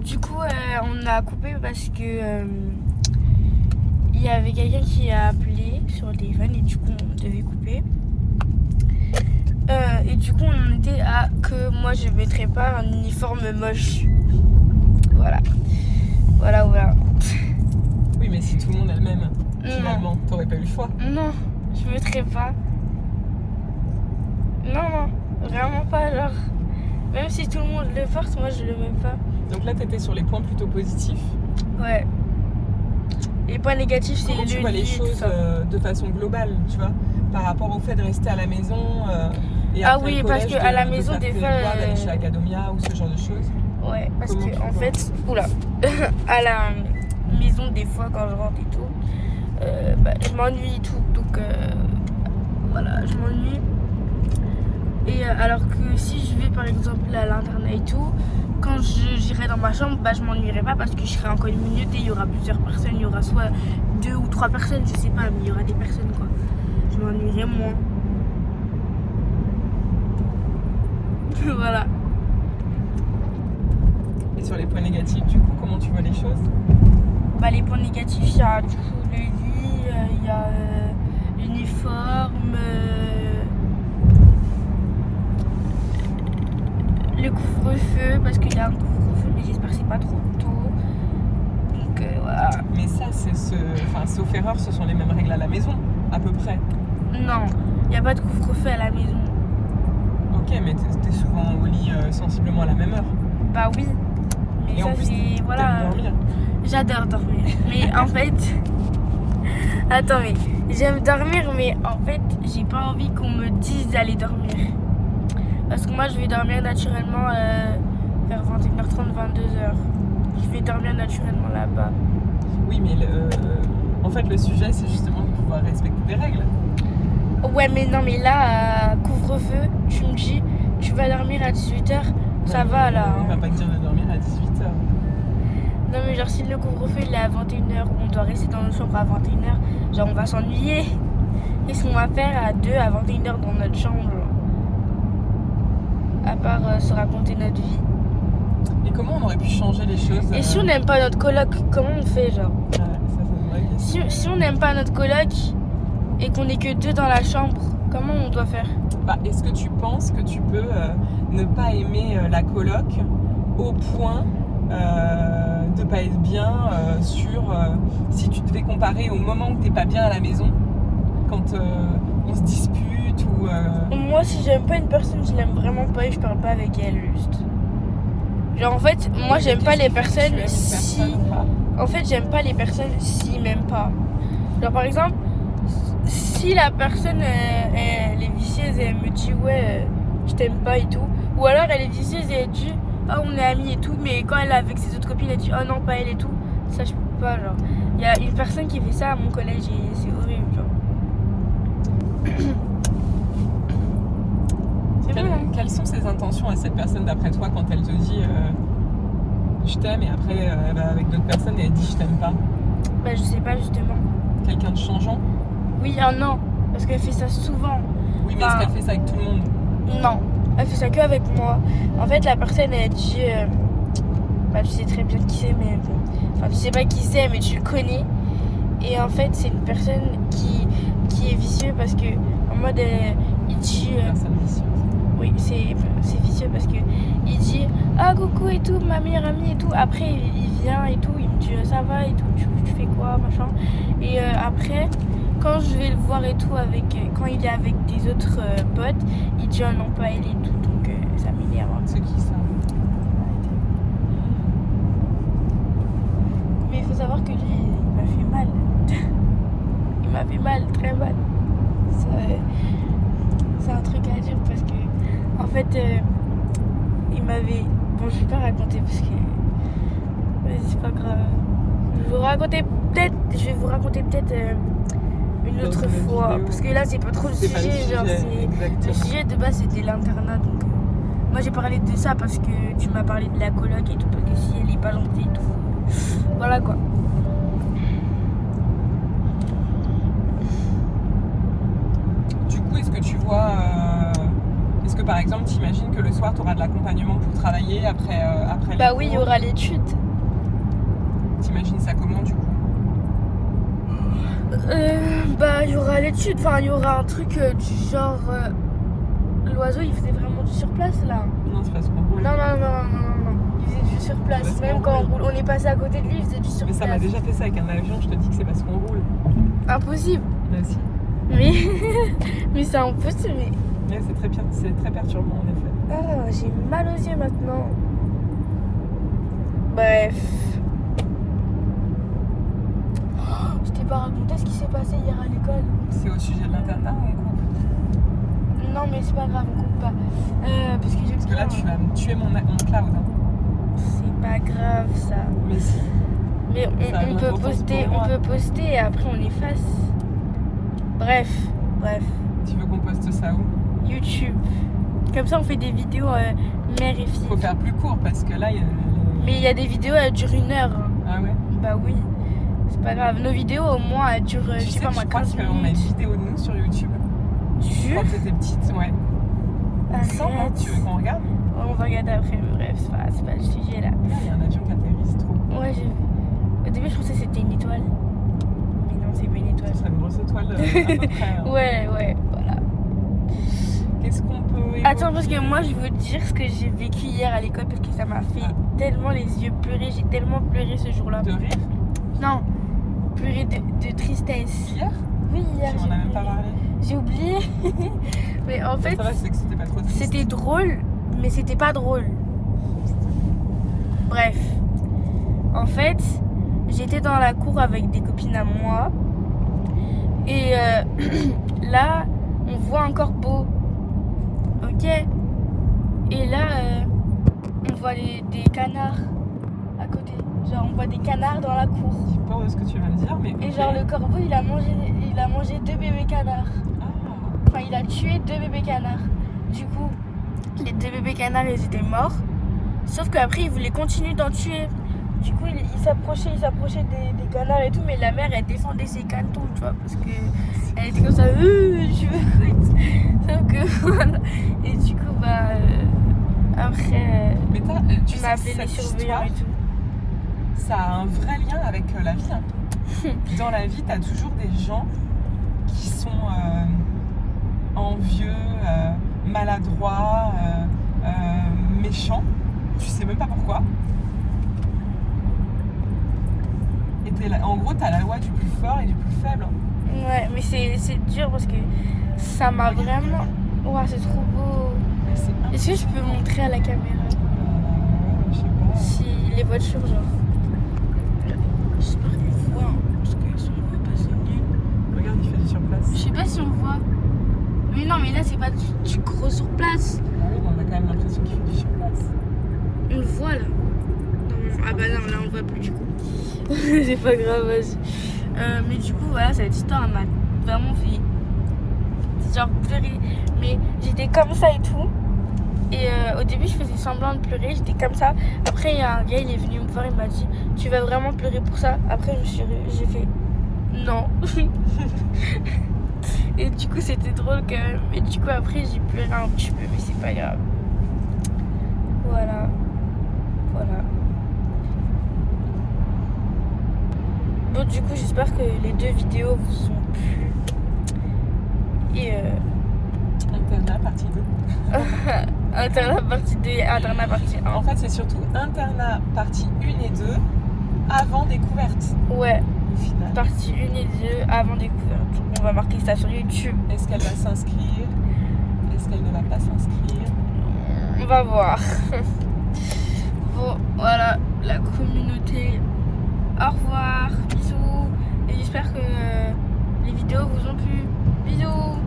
Du coup, on a coupé parce que il y avait quelqu'un qui a appelé sur le téléphone et du coup on devait couper. Et du coup on était à que moi je mettrais pas un uniforme moche. Voilà. Oui, mais si tout le monde a le même, finalement, t'aurais pas eu le choix. Non, je mettrais pas. Non, vraiment pas. Genre, même si tout le monde le porte, moi je le mets pas. Donc là, t'étais sur les points plutôt positifs. Ouais. Les points négatifs, c'est le Comment tu vois les lit et tout choses ça. de façon globale, tu vois, par rapport au fait de rester à la maison et Ah après oui, le parce collège, que à la de maison, faire des tes fois, devoirs, d'aller chez Academia ou ce genre de choses. Ouais, parce Comment que tu en vois fait, à la maison, des fois, quand je rentre et tout, je m'ennuie et tout. Donc voilà, je m'ennuie. Et alors que si je vais par exemple à l'internat et tout, quand j'irai dans ma chambre, je m'ennuierai pas parce que je serai en communauté, il y aura plusieurs personnes, il y aura soit 2 ou 3 personnes, je sais pas, mais il y aura des personnes quoi. Je m'ennuierai moins. Voilà. Et sur les points négatifs, du coup, comment tu vois les choses? Les points négatifs, il y a du coup le lit, il y a l'uniforme, le couvre-feu, parce qu'il y a un couvre-feu, mais j'espère que c'est pas trop tôt. Donc voilà. Mais ça, sauf erreur, ce sont les mêmes règles à la maison, à peu près. Non, il n'y a pas de couvre-feu à la maison. Ok, mais t'es souvent au lit sensiblement à la même heure. Bah oui. Mais et ça, en plus, c'est. Voilà. t'aimes dormir. J'adore dormir. Mais en fait. Attends, mais j'aime dormir, mais en fait, j'ai pas envie qu'on me dise d'aller dormir. Parce que moi, je vais dormir naturellement vers 21h30, 22h. Je vais dormir naturellement là-bas. Oui, mais en fait, le sujet, c'est justement de pouvoir respecter des règles. Ouais, mais non, mais là, couvre-feu, tu me dis, tu vas dormir à 18h, ça va là. On va pas te dire de dormir à 18h. Non, mais genre, si le couvre-feu il est à 21h, on doit rester dans notre chambre à 21h, genre, on va s'ennuyer. Qu'est-ce qu'on va faire à 2 à 21h dans notre chambre? À part se raconter notre vie. Et comment on aurait pu changer les choses Et si on n'aime pas notre coloc, comment on fait, genre? Ouais, ça c'est une vraie question. Si on n'aime pas notre coloc et qu'on n'est que 2 dans la chambre, comment on doit faire? Est-ce que tu penses que tu peux ne pas aimer la coloc au point de pas être bien si tu devais comparer au moment où t'es pas bien à la maison, quand on se dispute ou... Moi, si j'aime pas une personne, je l'aime vraiment pas et je parle pas avec elle, juste. Genre, en fait, moi, j'aime pas les personnes si... En fait, j'aime pas les personnes s'ils m'aiment pas. Genre, par exemple, si la personne, elle est vicieuse et elle me dit, ouais, je t'aime pas et tout. Ou alors, elle est vicieuse et elle dit, oh, on est amis et tout. Mais quand elle est avec ses autres copines, elle dit, oh non, pas elle et tout. Ça, je peux pas, genre. Il y a une personne qui fait ça à mon collège et c'est horrible, genre. Quelles sont ses intentions à cette personne d'après toi quand elle te dit je t'aime et après elle va avec d'autres personnes et elle dit je t'aime pas? Je sais pas justement. Quelqu'un de changeant? Oui, non, parce qu'elle fait ça souvent. Oui, mais est-ce qu'elle fait ça avec tout le monde? Non, elle fait ça que avec moi. En fait, la personne elle dit tu sais très bien qui c'est, mais bon. Enfin, tu sais pas qui c'est, mais tu le connais. Et en fait, c'est une personne qui est vicieuse parce que en mode il dit Personne vicieuse. oui, c'est vicieux parce que il dit ah coucou et tout, ma meilleure amie et tout. Après il vient et tout, il me dit ça va et tout, tu fais quoi machin. Et après quand je vais le voir et tout quand il est avec des autres potes, il dit non pas elle et tout, donc ça m'énerve. C'est qui ça? Mais il faut savoir que lui il m'a fait mal. Il m'a fait mal, très mal. C'est un truc à dire parce que en fait il m'avait... Bon, je vais pas raconter parce que c'est pas grave. Je vais vous raconter peut-être une autre fois parce que là c'est pas trop le sujet, genre le sujet de base c'était l'internat, donc moi j'ai parlé de ça parce que tu m'as parlé de la coloc et tout, parce que si elle est pas gentille et tout, voilà quoi. Du coup, est-ce Est-ce que par exemple, t'imagines que le soir, tu auras de l'accompagnement pour travailler après les Bah oui, il y cours? aura l'étude. T'imagines ça comment du coup? Bah il y aura l'étude, enfin il y aura un truc du genre l'oiseau il faisait vraiment du sur place là. Non, c'est parce qu'on roule. Non, il faisait du sur place, Parce même qu'on quand roule. on est passé à côté de lui il faisait du sur Mais ça place. m'a déjà fait ça avec un avion, je te dis que c'est parce qu'on roule. Impossible. Bah si. Mais c'est impossible. Ouais, c'est très perturbant en effet. Ah, j'ai mal aux yeux maintenant. Bref. Je t'ai pas raconté ce qui s'est passé hier à l'école. C'est au sujet de l'internat ou on coupe? Non mais c'est pas grave, on coupe pas. Parce que là tu vas me tuer mon cloud. Hein. C'est pas grave ça. Mais si. Mais on peut poster et après on efface. Bref. Tu veux qu'on poste ça où? YouTube. Comme ça on fait des vidéos mère et fille. Faut faire plus court parce que là il y a... Mais il y a des vidéos, elles durent 1 heure. Ah ouais? Bah oui. C'est pas grave. Nos vidéos au moins elles durent, je sais pas moi, 15 minutes. On a une vidéo de nous sur YouTube. Jure? Quand t'étais petite, ouais. Arrête. Tu veux qu'on regarde? Ouais, on va regarder après, mais bref, c'est pas le sujet là. Il y a un avion qui atterrit, c'est trop beau. Ouais, j'ai vu. Au début, je pensais que c'était une étoile. Mais non, c'est pas une étoile. Ce serait une grosse étoile à peu près. Hein. Ouais, voilà. Qu'est-ce qu'on peut évoquer? Attends, parce que moi, je veux dire ce que j'ai vécu hier à l'école parce que ça m'a fait tellement les yeux pleurer. J'ai tellement pleuré ce jour-là. De rire? Non, pleurer de tristesse. Hier? Oui, hier. Tu m'en as même pas parlé. J'ai oublié. Mais en fait, Ça va, c'est que c'était pas trop triste. c'était drôle, mais c'était pas drôle. Bref. En fait, j'étais dans la cour avec des copines à moi. Et là, on voit encore beau. Ok? Et là, on voit des canards à côté. Genre, on voit des canards dans la cour. J'ai peur de ce que tu vas me dire, mais. Et ok. genre, le corbeau, il a mangé 2 bébés canards. Ah. Enfin, il a tué 2 bébés canards. Du coup, les 2 bébés canards, ils étaient morts. Sauf qu'après, il voulait continuer d'en tuer. Du coup, il s'approchait des canards et tout. Mais la mère, elle défendait ses canetons, tu vois. Parce que elle était comme ça, je veux. Sauf que, voilà. Et du coup, après, Mais tu il sais m'a que appelé les cette surveillants histoire, et tout. ça a un vrai lien avec la vie. Hein. Dans la vie, t'as toujours des gens qui sont envieux, maladroits, méchants. Tu sais même pas pourquoi. Et en gros, t'as la loi du plus fort et du plus faible. Ouais, mais c'est dur parce que ça m'a vraiment... Ouah, c'est trop beau. Mais c'est Est-ce que je peux montrer à la caméra je sais pas. si les voitures, genre... J'espère qu'on voit, hein, parce que si on voit pas, c'est nul. Regarde, il fait du surplace. Je sais pas si on voit. Mais non, mais là, c'est pas du gros sur place. Ah oui, mais on a quand même l'impression qu'il fait du surplace. On le voit, là. Non, ah bah non, là, on voit plus, du coup. C'est pas grave, vas-y. Mais du coup, voilà, cette histoire, elle m'a vraiment fait... genre pleurer. Mais j'étais comme ça et tout. Et au début, je faisais semblant de pleurer, j'étais comme ça. Après, il y a un gars, il est venu me voir, il m'a dit tu vas vraiment pleurer pour ça? Après, j'ai fait non. Et du coup, c'était drôle quand même. Et du coup, après, j'ai pleuré un petit peu, mais c'est pas grave. Voilà. Bon, du coup, j'espère que les 2 vidéos vous ont plu. Et Internat partie 2. internat partie 2 et internat partie 1. En fait, c'est surtout internat partie 1 et 2 avant découverte. Ouais, Au final. partie 1 et 2 avant découverte. On va marquer ça sur YouTube. Est-ce qu'elle va s'inscrire? Est-ce qu'elle ne va pas s'inscrire? On va voir. Bon, voilà, la communauté. Au revoir, bisous. Et j'espère que les vidéos vous ont plu. Bisous.